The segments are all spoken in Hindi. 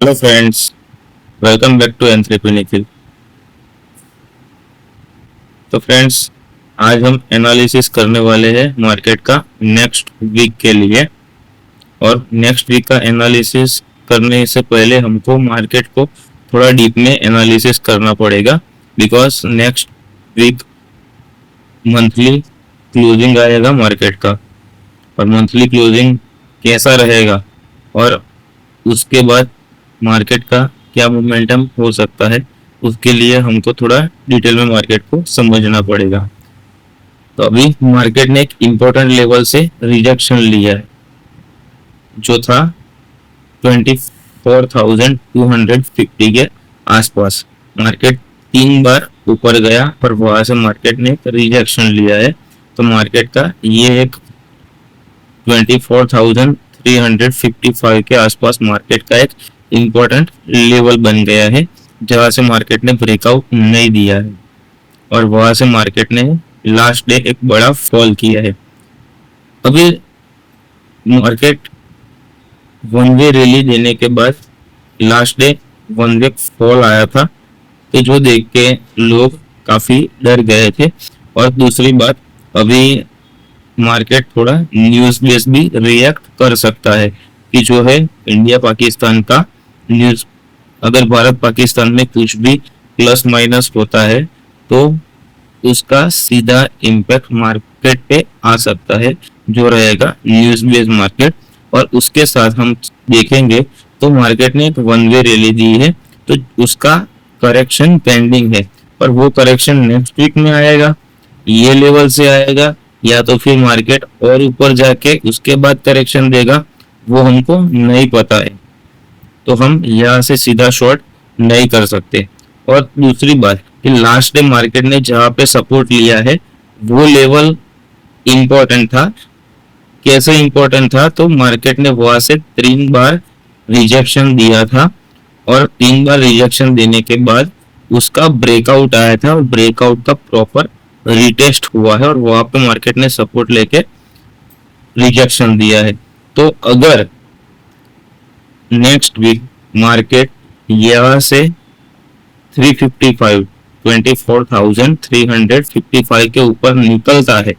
Hello friends, welcome back to entrepreneur. तो फ्रेंड्स, आज हम एनालिसिस करने वाले हैं मार्केट का नेक्स्ट वीक के लिए। और नेक्स्ट वीक का एनालिसिस करने से पहले हमको मार्केट को थोड़ा डीप में एनालिसिस करना पड़ेगा, because next week monthly closing आएगा मार्केट का। और मंथली क्लोजिंग कैसा रहेगा और उसके बाद मार्केट का क्या मोमेंटम हो सकता है, उसके लिए हमको थोड़ा डिटेल में मार्केट को समझना पड़ेगा। तो अभी मार्केट ने एक इम्पोर्टेंट लेवल से रिजेक्शन लिया है, जो था 24,250 के आसपास। मार्केट 3 बार ऊपर गया पर वहां से मार्केट ने रिजेक्शन लिया है। तो मार्केट का ये एक 24,355 के आसपास मार्केट का एक इम्पोर्टेंट लेवल बन गया है, जहां से मार्केट ने ब्रेकआउट नहीं दिया है और वहां से मार्केट ने लास्ट डे एक बड़ा फॉल किया है। अभी मार्केट वन वे रैली देने के बाद last day one way fall आया था, तो जो देख के लोग काफी डर गए थे। और दूसरी बात, अभी मार्केट थोड़ा न्यूज बेस भी रिएक्ट कर सकता है कि जो है इंडिया पाकिस्तान का न्यूज, अगर भारत पाकिस्तान में कुछ भी प्लस माइनस होता है तो उसका सीधा इम्पैक्ट मार्केट पे आ सकता है, जो रहेगा न्यूज बेस्ड मार्केट। और उसके साथ हम देखेंगे तो मार्केट ने एक वन वे रैली दी है, तो उसका करेक्शन पेंडिंग है। पर वो करेक्शन नेक्स्ट वीक में आएगा, ये लेवल से आएगा, या तो फिर मार्केट और ऊपर जाके उसके बाद करेक्शन देगा, वो हमको नहीं पता है। तो हम यहाँ से सीधा शॉर्ट नहीं कर सकते। और दूसरी बात कि लास्ट डे मार्केट ने जहाँ पे सपोर्ट लिया है वो लेवल इम्पोर्टेंट था। कैसे इम्पोर्टेंट था, तो मार्केट ने वहां से 3 बार रिजेक्शन दिया था और 3 बार रिजेक्शन देने के बाद उसका ब्रेकआउट आया था और ब्रेकआउट का प्रॉपर रिटेस्ट हुआ है और वहां पे मार्केट ने सपोर्ट लेके रिजेक्शन दिया है। तो अगर नेक्स्ट वीक मार्केट यहाँ से 355 24,355 के ऊपर निकलता है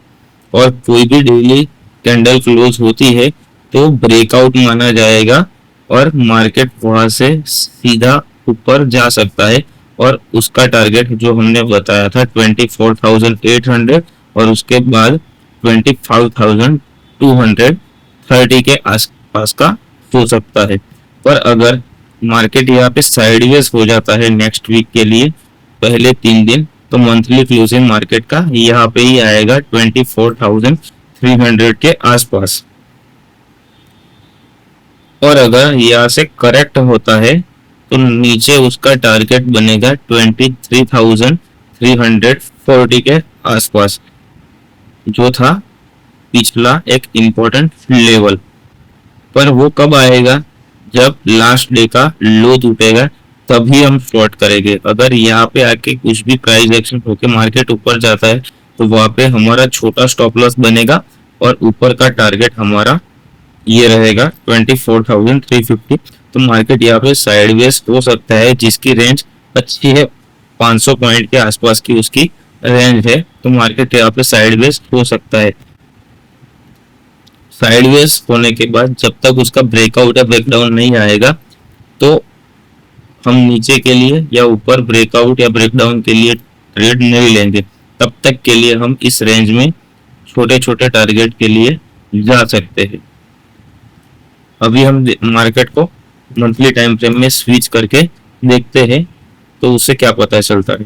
और कोई भी डेली कैंडल क्लोज होती है तो ब्रेकआउट माना जाएगा और मार्केट वहां से सीधा ऊपर जा सकता है। और उसका टारगेट जो हमने बताया था 24,800 और उसके बाद 25,230 के आसपास का हो सकता है। पर अगर मार्केट यहाँ पे साइडवेज हो जाता है नेक्स्ट वीक के लिए पहले 3 दिन, तो मंथली क्लोजिंग मार्केट का यहाँ पे ही आएगा 24,300 के आसपास। और अगर यहाँ से करेक्ट होता है तो नीचे उसका टारगेट बनेगा 23,340 के आसपास, जो था पिछला एक इम्पोर्टेंट लेवल। पर वो कब आएगा, जब लास्ट डे का लो टूटेगा तभी हम शॉर्ट करेंगे। अगर यहाँ पे आके कुछ भी प्राइस एक्शन होके मार्केट ऊपर जाता है तो वहां पे हमारा छोटा स्टॉप लॉस बनेगा और ऊपर का टारगेट हमारा ये रहेगा 24,350। तो मार्केट यहाँ पे साइडवेज हो सकता है, जिसकी रेंज अच्छी है, 500 पॉइंट के आसपास की उसकी रेंज है। तो मार्केट यहाँ पे साइडवेज हो सकता है। साइडवेज होने के बाद जब तक उसका ब्रेकआउट या ब्रेकडाउन नहीं आएगा तो हम नीचे के लिए या ऊपर ब्रेकआउट या ब्रेकडाउन के लिए ट्रेड नहीं लेंगे। तब तक के लिए हम इस रेंज में छोटे छोटे टारगेट के लिए जा सकते हैं। अभी हम मार्केट को मंथली टाइम फ्रेम में स्विच करके देखते हैं तो उससे क्या पता चलता है।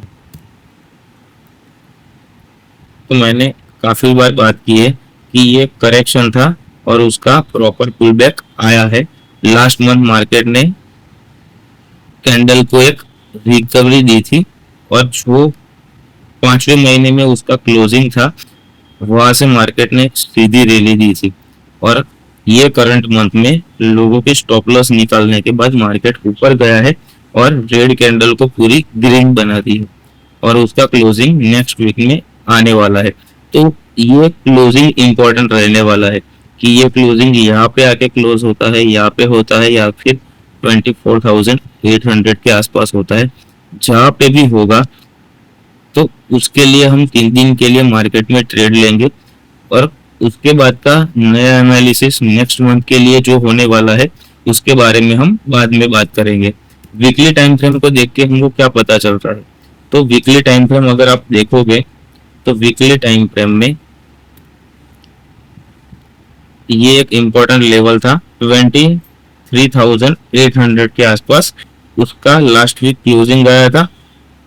तो मैंने काफी बार बात की है कि ये करेक्शन था और उसका प्रॉपर पुल बैक आया है। लास्ट मंथ मार्केट ने कैंडल को एक रिकवरी दी थी और जो 5वें महीने में उसका क्लोजिंग था वहां से मार्केट ने सीधी रैली दी थी। और ये करंट मंथ में लोगों के स्टॉप लॉस निकालने के बाद मार्केट ऊपर गया है और रेड कैंडल को पूरी ग्रीन बना दी है और उसका क्लोजिंग नेक्स्ट वीक में आने वाला है। तो ये क्लोजिंग इंपॉर्टेंट रहने वाला है कि ये क्लोजिंग यहाँ पे आके क्लोज होता है, यहाँ पे होता है, या फिर 24,800 के आसपास होता है। जहाँ पे भी होगा तो उसके लिए हम 3 दिन के लिए मार्केट में ट्रेड लेंगे, और उसके बाद का नया एनालिसिस नेक्स्ट मंथ के लिए जो होने वाला है उसके बारे में हम बाद में बात करेंगे। वीकली टाइम फ्रेम को देख के हमको क्या पता चलता है, तो वीकली टाइम फ्रेम अगर आप देखोगे तो वीकली टाइम फ्रेम में ये एक इम्पोर्टेंट लेवल था 23,800 के आसपास, उसका लास्ट वीक क्लोजिंग आया था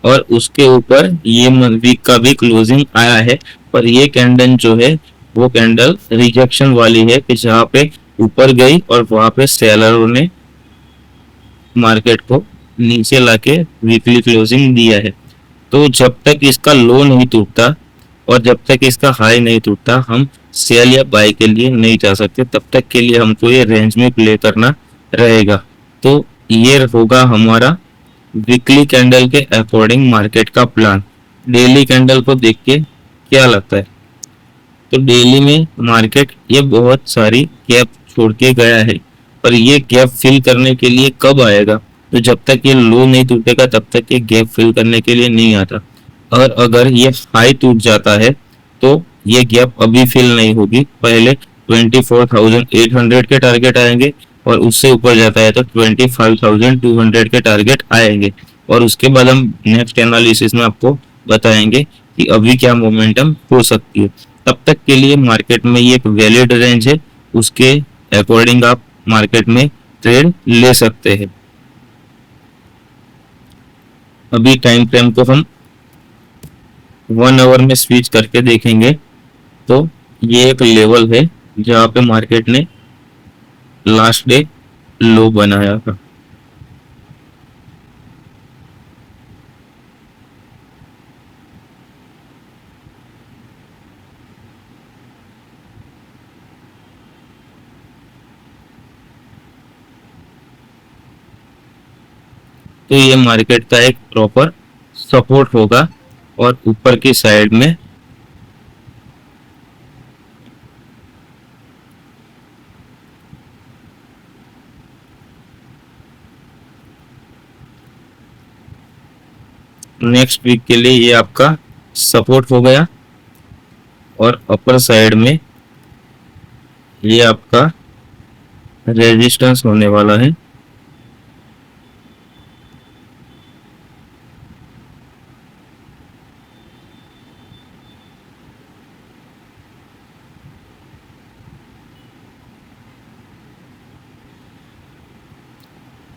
और उसके ऊपर ये वीक का भी क्लोजिंग आया है। पर ये कैंडल जो है वो कैंडल रिजेक्शन वाली है कि जहाँ पे ऊपर गई और वहां पे सेलरों ने मार्केट को नीचे लाके वीकली क्लोजिंग दिया है। तो जब तक इसका लो नहीं टूटता और जब तक इसका हाई नहीं टूटता हम सेल या बाय के लिए नहीं जा सकते, तब तक के लिए हमको ये रेंज में प्ले करना रहेगा। तो ये होगा हमारा वीकली कैंडल के अकॉर्डिंग मार्केट का प्लान। डेली कैंडल को देख के क्या लगता है, तो डेली में मार्केट ये बहुत सारी गैप छोड़ के गया है, पर ये गैप फिल करने के लिए कब आएगा, तो जब तक ये लो नहीं टूटेगा तब तक ये गैप फिल करने के लिए नहीं आता। और अगर ये हाई टूट जाता है तो ये गैप अभी फिल नहीं होगी, पहले 24,800 के टारगेट आएंगे और उससे ऊपर जाता है तो 25,200 के टारगेट आएंगे, और उसके बाद हम नेक्स्ट एनालिसिस में आपको बताएंगे कि अभी क्या मोमेंटम हो सकती है। तब तक के लिए मार्केट में ये एक वैलिड रेंज है, उसके अकॉर्डिंग आप मार्केट में ट्रेड ले सकते हैं। अभी टाइम फ्रेम को हम 1 आवर में स्विच करके देखेंगे, तो ये एक लेवल है जहाँ पे मार्केट ने लास्ट डे लो बनाया था। तो ये मार्केट का एक प्रॉपर सपोर्ट होगा और ऊपर की साइड में नेक्स्ट वीक के लिए ये आपका सपोर्ट हो गया, और अपर साइड में ये आपका रेजिस्टेंस होने वाला है।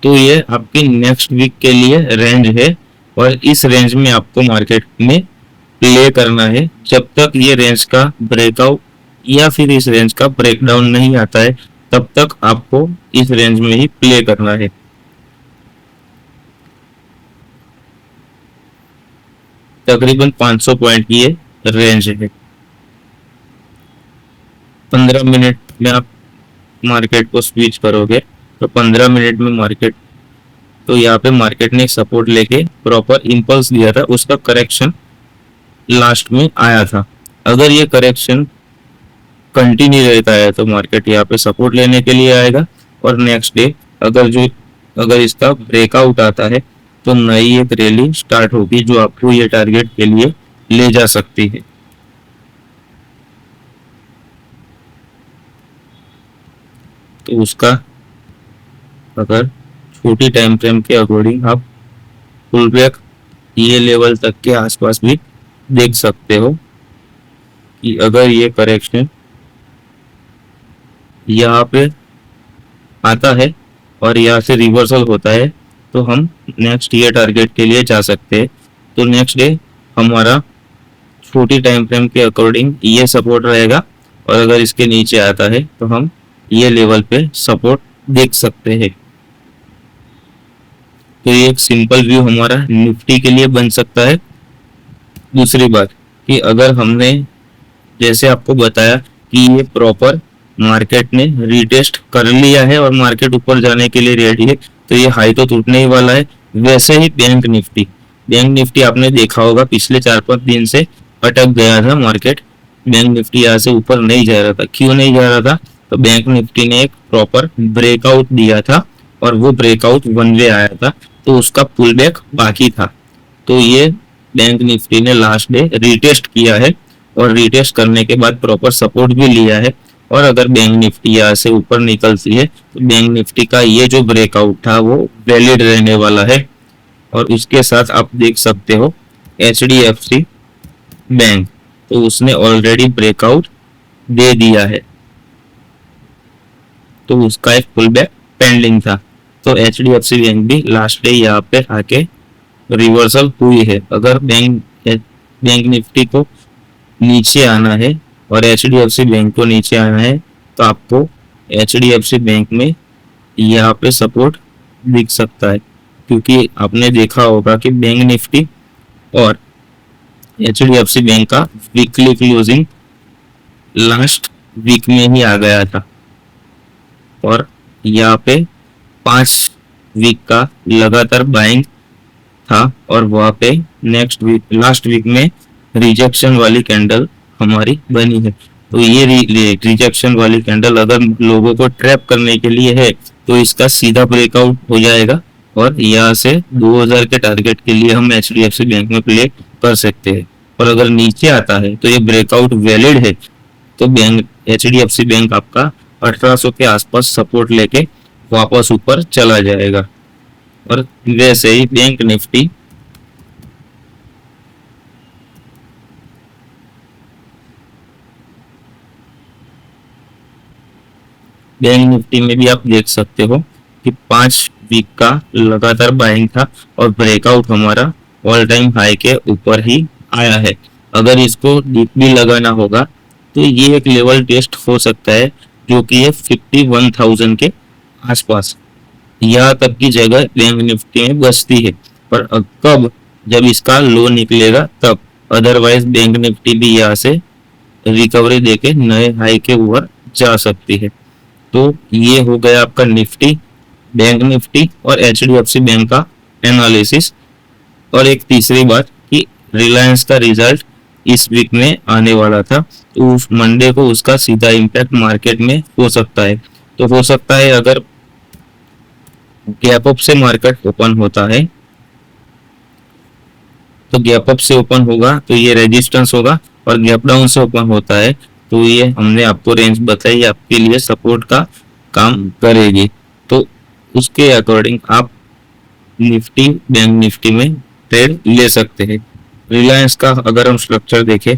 तो ये आपकी नेक्स्ट वीक के लिए रेंज है, और इस रेंज में आपको मार्केट में प्ले करना है। जब तक ये रेंज का ब्रेकआउट या फिर इस रेंज का ब्रेकडाउन नहीं आता है तब तक आपको इस रेंज में ही प्ले करना है। तकरीबन 500 पॉइंट की ये रेंज है। 15 मिनट में आप मार्केट को स्विच करोगे तो 15 मिनट में मार्केट, तो यहाँ पे मार्केट ने सपोर्ट लेके प्रॉपर इंपल्स दिया था, उसका करेक्शन लास्ट में आया था। अगर ये करेक्शन कंटिन्यू रहता है तो मार्केट यहाँ पे सपोर्ट लेने के लिए आएगा, और नेक्स्ट डे अगर इसका ब्रेकआउट आता है तो नई एक रैली स्टार्ट होगी जो आपको ये टारगेट के लिए ले जा सकती है। तो उसका अगर छोटी टाइम फ्रेम के अकॉर्डिंग आप फुल बैक ये लेवल तक के आसपास भी देख सकते हो कि अगर ये करेक्शन यहाँ पे आता है और यहाँ से रिवर्सल होता है तो हम नेक्स्ट ईयर टारगेट के लिए जा सकते हैं। तो नेक्स्ट डे हमारा छोटी टाइम फ्रेम के अकॉर्डिंग ये सपोर्ट रहेगा, और अगर इसके नीचे आता है तो हम ये लेवल पे सपोर्ट देख सकते हैं। तो ये एक सिंपल व्यू हमारा निफ्टी के लिए बन सकता है। दूसरी बात कि अगर हमने जैसे आपको बताया कि ये प्रॉपर मार्केट ने रीटेस्ट कर लिया है और मार्केट ऊपर जाने के लिए रेडी है, तो ये हाई तो टूटने ही वाला है। वैसे ही बैंक निफ्टी आपने देखा होगा पिछले 4-5 दिन से अटक गया था मार्केट। बैंक निफ्टी यहाँ से ऊपर नहीं जा रहा था। क्यों नहीं जा रहा था? तो बैंक निफ्टी ने एक प्रॉपर ब्रेकआउट दिया था और वो ब्रेकआउट वन वे आया था, तो उसका पुल बैक बाकी था। तो ये बैंक निफ्टी ने लास्ट डे रीटेस्ट किया है और रीटेस्ट करने के बाद प्रॉपर सपोर्ट भी लिया है। और अगर बैंक निफ्टी यहाँ से ऊपर निकलती है तो बैंक निफ्टी का ये जो ब्रेकआउट था वो वैलिड रहने वाला है। और उसके साथ आप देख सकते हो HDFC बैंक, तो उसने ऑलरेडी ब्रेकआउट दे दिया है, तो उसका एक पुल बैक पेंडिंग था। तो HDFC बैंक भी लास्ट डे यहाँ पे आके रिवर्सल हुई है। अगर बैंक निफ्टी को नीचे आना है और HDFC बैंक को नीचे आना है तो आपको HDFC बैंक में यहाँ पे सपोर्ट दिख सकता है, क्योंकि आपने देखा होगा कि बैंक निफ्टी और HDFC बैंक का वीकली क्लोजिंग लास्ट वीक में ही आ गया था और यहाँ पे 5 वीक का लगातार बाइंग था और वहाँ पे नेक्स्ट वीक लास्ट वीक में रिजेक्शन वाली कैंडल हमारी बनी है। तो ये रिजेक्शन वाली कैंडल अगर लोगों को ट्रैप करने के लिए है तो इसका सीधा ब्रेकआउट हो जाएगा और यहाँ से 2000 के टारगेट के लिए हम HDFC बैंक में प्ले कर सकते हैं। और अगर नीचे आता है तो ये ब्रेकआउट वैलिड है तो बैंक HDFC बैंक आपका 1800 के आसपास सपोर्ट लेके वापस ऊपर चला जाएगा। और वैसे ही बैंक निफ्टी में भी आप देख सकते हो कि 5 वीक का लगातार बाइंग था और ब्रेकआउट हमारा ऑल टाइम हाई के ऊपर ही आया है। अगर इसको डीपली लगाना होगा तो ये एक लेवल टेस्ट हो सकता है जो कि है 51,000 के आसपास। यहाँ तक की जगह बैंक निफ्टी में बचती है, पर कब, जब इसका लो निकलेगा तब। अदरवाइज बैंक निफ्टी भी यहाँ से रिकवरी देके नए हाई के ऊपर जा सकती है। तो ये हो गया आपका निफ्टी, बैंक निफ्टी और HDFC बैंक का एनालिसिस। और एक तीसरी बात कि रिलायंस का रिजल्ट इस वीक में आने वाला था, तो मंडे को उसका सीधा इम्पैक्ट मार्केट में हो सकता है। तो हो सकता है अगर गैप अप से मार्केट ओपन होता है तो गैप अप से ओपन होगा तो ये रेजिस्टेंस होगा, और गैप डाउन से ओपन होता है तो ये हमने आपको रेंज बताई आपके लिए सपोर्ट का काम करेगी। तो उसके अकॉर्डिंग आप निफ्टी बैंक निफ्टी में ट्रेड ले सकते हैं। रिलायंस का अगर हम स्ट्रक्चर देखें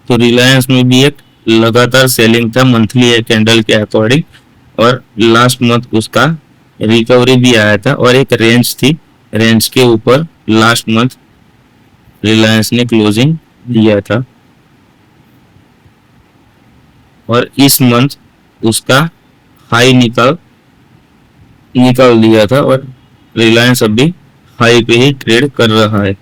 तो रिलायंस में भी एक लगातार सेलिंग था मंथली कैंडल के अकॉर्डिंग, और लास्ट मंथ उसका रिकवरी भी आया था और एक रेंज थी, रेंज के ऊपर लास्ट मंथ रिलायंस ने क्लोजिंग दिया था और इस मंथ उसका हाई निकाल दिया था और रिलायंस अभी हाई पे ही ट्रेड कर रहा है।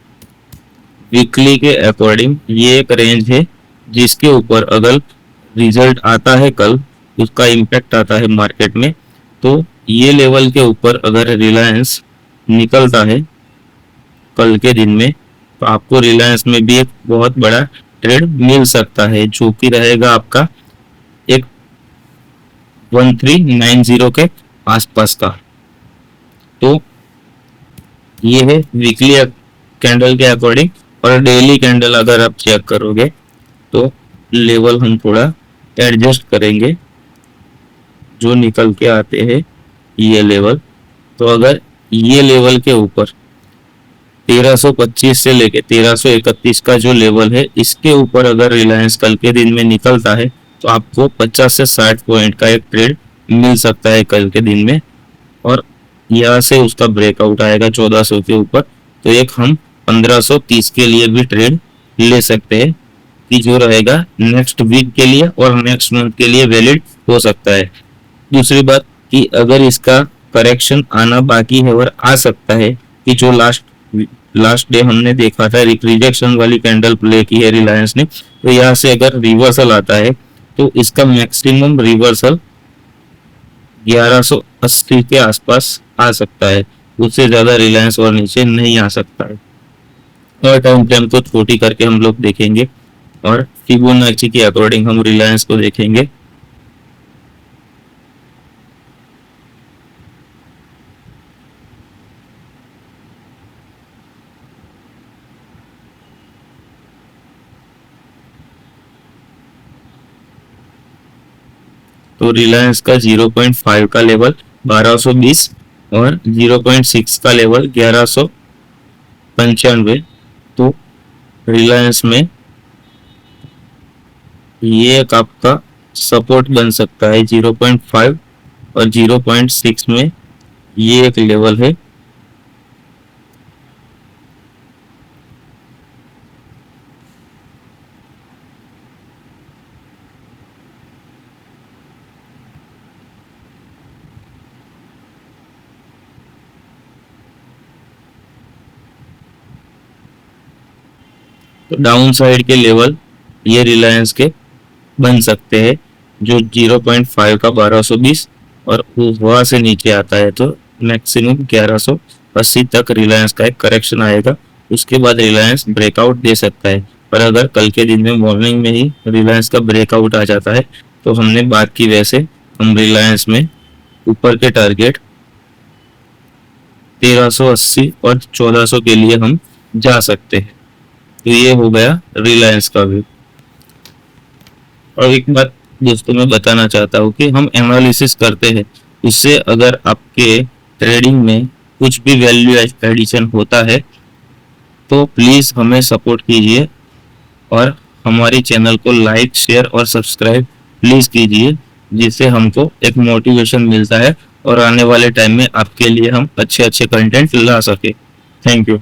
वीकली के अकॉर्डिंग ये एक रेंज है जिसके ऊपर अगर रिजल्ट आता है कल, उसका इम्पैक्ट आता है मार्केट में, तो ये लेवल के ऊपर अगर रिलायंस निकलता है कल के दिन में तो आपको रिलायंस में भी एक बहुत बड़ा ट्रेड मिल सकता है, जो कि रहेगा आपका एक 1390 के आसपास का। तो ये है वीकली कैंडल के अकॉर्डिंग। और डेली कैंडल अगर आप चेक करोगे तो लेवल हम थोड़ा एडजस्ट करेंगे जो निकल के आते हैं ये लेवल। तो अगर ये लेवल के ऊपर 1325 से लेके 1331 का जो लेवल है, इसके ऊपर अगर रिलायंस कल के दिन में निकलता है तो आपको 50 से 60 पॉइंट का एक ट्रेड मिल सकता है कल के दिन में। और यहाँ से उसका ब्रेकआउट आएगा 1400 के ऊपर, तो एक हम 1530 के लिए भी ट्रेड ले सकते हैं कि जो रहेगा नेक्स्ट वीक के लिए और नेक्स्ट मंथ के लिए वैलिड हो सकता है। दूसरी बात कि अगर इसका करेक्शन आना बाकी है और आ सकता है कि जो लास्ट डे हमने देखा था रिजेक्शन वाली कैंडल प्ले की है रिलायंस ने, तो यहाँ से अगर रिवर्सल आता है तो इसका मैक्सिमम रिवर्सल 80 के आसपास आ सकता है, उससे ज़्यादा रिलायंस और नीचे नहीं आ सकता है। और टाइम फ्रेम को छोटी करके हम लोग देखेंगे और फिबोनाची के अकॉर्डिंग हम रिलायंस को देखेंगे। तो रिलायंस का 0.5 का लेवल 1220 और 0.6 का लेवल 1195। तो रिलायंस में ये एक आपका सपोर्ट बन सकता है 0.5 और 0.6 में ये एक लेवल है। तो डाउन साइड के लेवल ये रिलायंस के बन सकते हैं, जो 0.5 का 1220 और वहां से नीचे आता है तो मैक्सिमम 1180 तक रिलायंस का एक करेक्शन आएगा। उसके बाद रिलायंस ब्रेकआउट दे सकता है। पर अगर कल के दिन में मॉर्निंग में ही रिलायंस का ब्रेकआउट आ जाता है तो हमने बात की वैसे हम रिलायंस में ऊपर के टारगेट 1380 और 1400 के लिए हम जा सकते हैं। तो ये हो गया रिलायंस का भी। और एक बात दोस्तों मैं बताना चाहता हूँ कि हम एनालिसिस करते हैं, इससे अगर आपके ट्रेडिंग में कुछ भी वैल्यू एडिशन होता है तो प्लीज़ हमें सपोर्ट कीजिए और हमारी चैनल को लाइक शेयर और सब्सक्राइब प्लीज़ कीजिए, जिससे हमको एक मोटिवेशन मिलता है और आने वाले टाइम में आपके लिए हम अच्छे अच्छे कंटेंट ला सके। Thank you.